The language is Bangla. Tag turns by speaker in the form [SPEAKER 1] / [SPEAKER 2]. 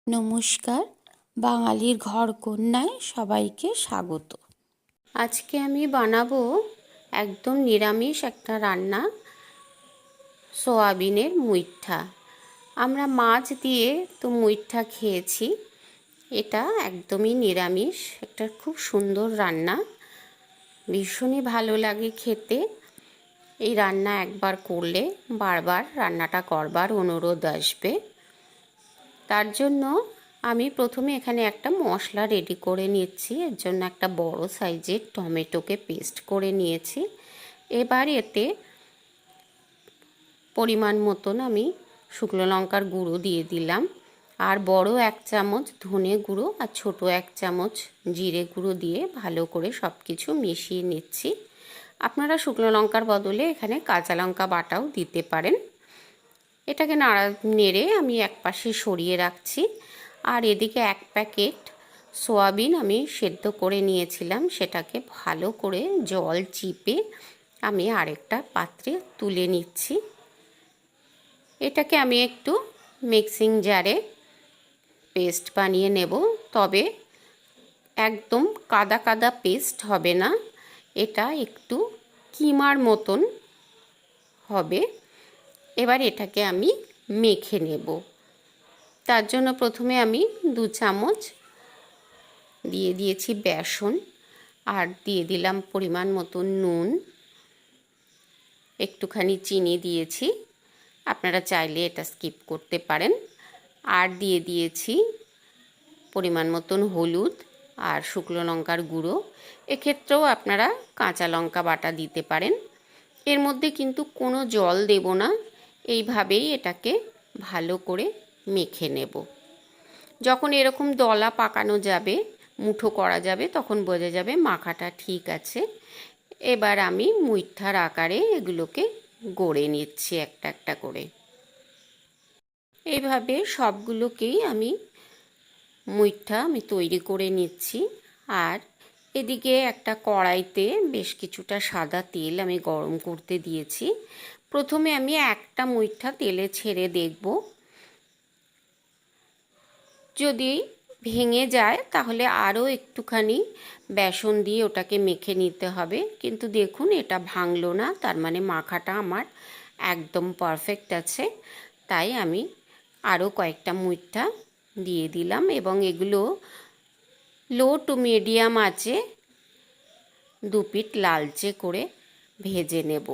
[SPEAKER 1] নমস্কার, বাঙালির ঘর কন্যায় সবাইকে স্বাগত। আজকে আমি বানাবো একদম নিরামিষ একটা রান্না, সোয়াবিনের মুইঠা। আমরা মাছ দিয়ে তো মুইঠা খেয়েছি, এটা একদমই নিরামিষ একটা খুব সুন্দর রান্না, ভীষণই ভালো লাগে খেতে। এই রান্না একবার করলে বারবার রান্নাটা করবার অনুরোধ আসবে। তার জন্য আমি প্রথমে এখানে একটা মশলা রেডি করে নিচ্ছি। এর জন্য একটা বড় সাইজের টমেটোকে পেস্ট করে নিয়েছি। এবার এতে পরিমাণ মতন আমি শুকনো লঙ্কার গুঁড়ো দিয়ে দিলাম, আর বড় 1 চামচ ধনে গুঁড়ো আর ছোট 1 চামচ জিরে গুঁড়ো দিয়ে ভালো করে সব কিছু মিশিয়ে নিচ্ছি। আপনারা শুকনো লঙ্কার বদলে এখানে কাঁচা লঙ্কা বাটাও দিতে পারেন। এটাকে নেড়ে আমি একপাশে সরিয়ে রাখছি। আর এদিকে 1 প্যাকেট সোয়াবিন আমি সেদ্ধ করে নিয়েছিলাম, সেটাকে ভালো করে জল চিপে আমি আরেকটা পাত্রে তুলে নিচ্ছি। এটাকে আমি একটু মিক্সিং জারে পেস্ট বানিয়ে নেব, তবে একদম কাদা কাদা পেস্ট হবে না, এটা একটু কিমার মতন হবে। এবার এটাকে আমি মেখে নেব। তার জন্য প্রথমে আমি 2 চামচ দিয়ে দিয়েছি বেসন, আর দিয়ে দিলাম পরিমাণ মতো নুন, একটুখানি চিনি দিয়েছি, আপনারা চাইলে এটা স্কিপ করতে পারেন। আর দিয়ে দিয়েছি পরিমাণ মতন হলুদ আর শুকনো লঙ্কার গুঁড়ো। এক্ষেত্রেও আপনারা কাঁচা লঙ্কা বাটা দিতে পারেন। এর মধ্যে কিন্তু কোনো জল দেব না, এইভাবেই এটাকে ভালো করে মেখে নেব। যখন এরকম দলা পাকানো যাবে, মুঠো করা যাবে, তখন বোঝা যাবে মাখাটা ঠিক আছে। এবার আমি মুইঠার আকারে এগুলোকে গড়ে নিচ্ছি একটা একটা করে। এইভাবে সবগুলোকেই আমি মুইঠা তৈরি করে নিচ্ছি। আর এদিকে একটা কড়াইতে বেশ কিছুটা সাদা তেল আমি গরম করতে দিয়েছি। প্রথমে আমি একটা মুইঠা তেলে ছেড়ে দেখব, যদি ভেঙে যায় তাহলে আরও একটুখানি বেসন দিয়ে ওটাকে মেখে নিতে হবে। কিন্তু দেখুন এটা ভাঙলো না, তার মানে মাখাটা আমার একদম পারফেক্ট আছে। তাই আমি আরও কয়েকটা মুইঠা দিয়ে দিলাম এবং এগুলো লো টু মিডিয়াম আঁচে 2 পিঠ লালচে করে ভেজে নেব।